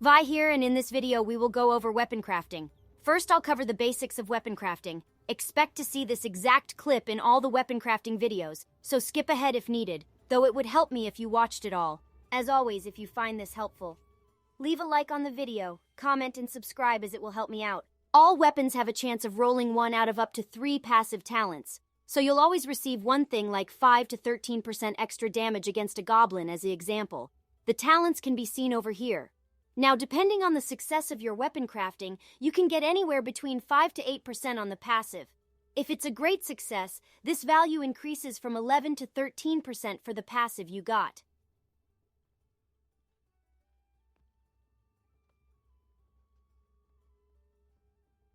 Vi here, and in this video we will go over weapon crafting. First, I'll cover the basics of weapon crafting. Expect to see this exact clip in all the weapon crafting videos, so skip ahead if needed, though it would help me if you watched it all. As always, if you find this helpful, leave a like on the video, comment and subscribe as it will help me out. All weapons have a chance of rolling one out of up to 3 passive talents, so you'll always receive one thing like 5 to 13% extra damage against a goblin as the example. The talents can be seen over here. Now, depending on the success of your weapon crafting, you can get anywhere between 5 to 8% on the passive. If it's a great success, this value increases from 11 to 13% for the passive you got.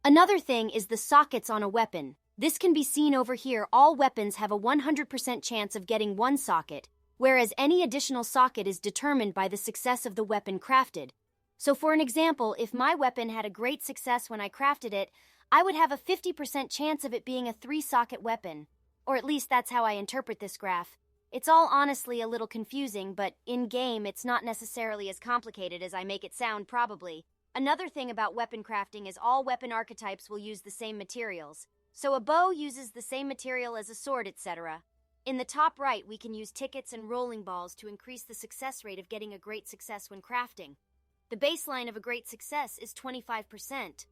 Another thing is the sockets on a weapon. This can be seen over here. All weapons have a 100% chance of getting one socket, whereas any additional socket is determined by the success of the weapon crafted. So for an example, if my weapon had a great success when I crafted it, I would have a 50% chance of it being a 3-socket weapon. Or at least that's how I interpret this graph. It's all honestly a little confusing, but in-game it's not necessarily as complicated as I make it sound probably. Another thing about weapon crafting is all weapon archetypes will use the same materials. So a bow uses the same material as a sword, etc. In the top right, we can use tickets and rolling balls to increase the success rate of getting a great success when crafting. The baseline of a great success is 25%.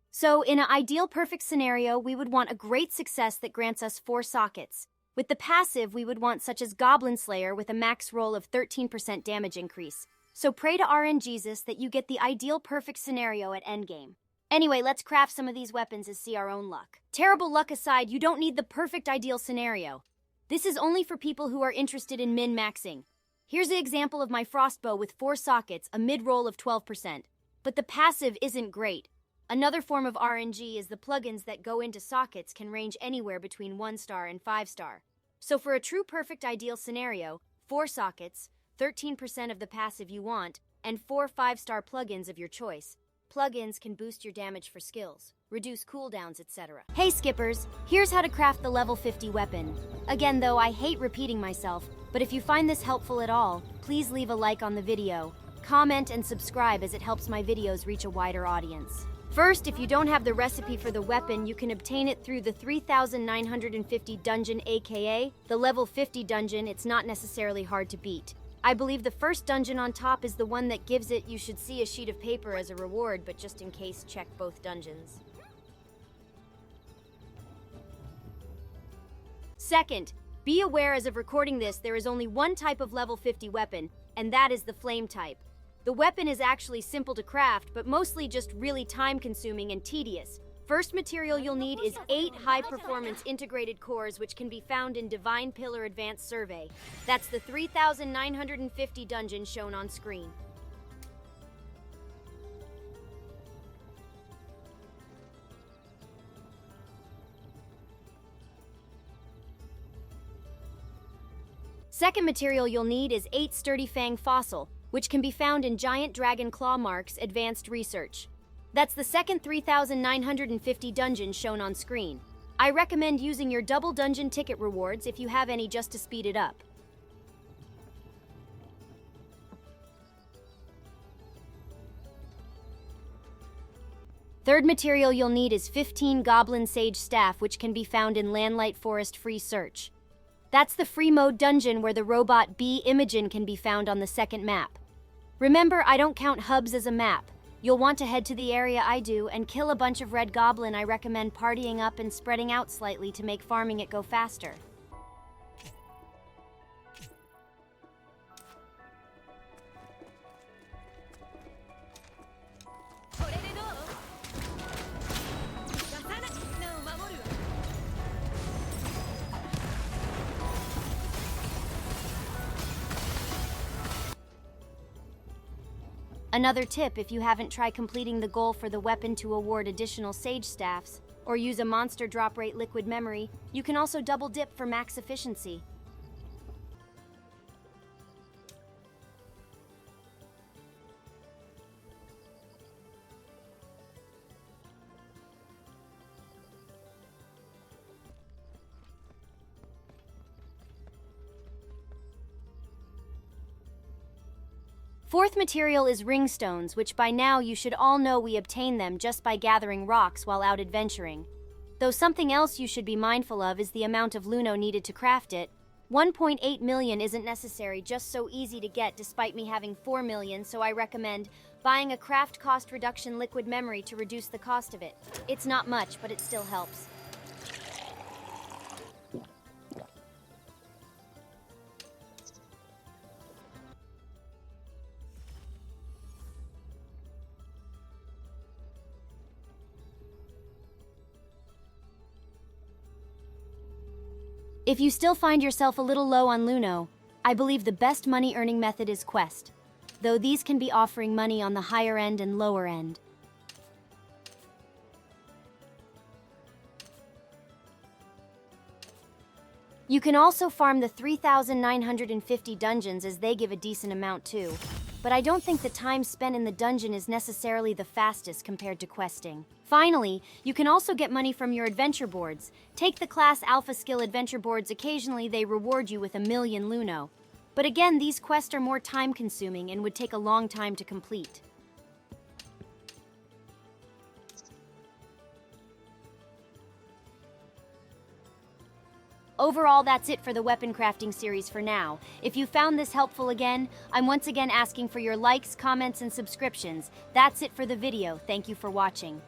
So, in an ideal perfect scenario, we would want a great success that grants us 4 sockets. With the passive, we would want such as Goblin Slayer with a max roll of 13% damage increase. So pray to RNGesus that you get the ideal perfect scenario at endgame. Anyway, let's craft some of these weapons and see our own luck. Terrible luck aside, you don't need the perfect ideal scenario. This is only for people who are interested in min-maxing. Here's an example of my frostbow with 4 sockets, a mid-roll of 12%. But the passive isn't great. Another form of RNG is the plugins that go into sockets can range anywhere between 1-star and 5-star. So for a true perfect ideal scenario, 4 sockets, 13% of the passive you want, and 4 5-star plugins of your choice. Plugins can boost your damage for skills, reduce cooldowns, etc. Hey skippers, here's how to craft the level 50 weapon. Again though, I hate repeating myself, but if you find this helpful at all, please leave a like on the video, comment and subscribe as it helps my videos reach a wider audience. First, if you don't have the recipe for the weapon, you can obtain it through the 3950 dungeon, aka the level 50 dungeon. It's not necessarily hard to beat. I believe the first dungeon on top is the one that gives it. You should see a sheet of paper as a reward, but just in case, check both dungeons. Second, be aware as of recording this, there is only one type of level 50 weapon, and that is the flame type. The weapon is actually simple to craft, but mostly just really time-consuming and tedious. First material you'll need is 8 high-performance integrated cores, which can be found in Divine Pillar Advanced Survey. That's the 3950 dungeon shown on screen. Second material you'll need is 8 Sturdy Fang Fossil, which can be found in Giant Dragon Claw Marks Advanced Research. That's the second 3950 dungeon shown on screen. I recommend using your double dungeon ticket rewards if you have any just to speed it up. Third material you'll need is 15 Goblin Sage Staff, which can be found in Landlight Forest Free Search. That's the free mode dungeon where the robot Bee Imogen can be found on the second map. Remember, I don't count hubs as a map. You'll want to head to the area I do and kill a bunch of red goblin. I recommend partying up and spreading out slightly to make farming it go faster. Another tip, if you haven't tried completing the goal for the weapon to award additional Sage Staffs, or use a monster drop rate liquid memory, you can also double dip for max efficiency. Fourth material is ringstones, which by now you should all know we obtain them just by gathering rocks while out adventuring. Though something else you should be mindful of is the amount of Luno needed to craft it. 1.8 million isn't necessary, just so easy to get despite me having 4 million, so I recommend buying a craft cost reduction liquid memory to reduce the cost of it. It's not much, but it still helps. If you still find yourself a little low on Luno, I believe the best money earning method is Quest, though these can be offering money on the higher end and lower end. You can also farm the 3,950 dungeons, as they give a decent amount too, but I don't think the time spent in the dungeon is necessarily the fastest compared to questing. Finally, you can also get money from your adventure boards. Take the class Alpha Skill adventure boards. Occasionally they reward you with 1 million Luno. But again, these quests are more time consuming and would take a long time to complete. Overall, that's it for the weapon crafting series for now. If you found this helpful again, I'm once again asking for your likes, comments, and subscriptions. That's it for the video. Thank you for watching.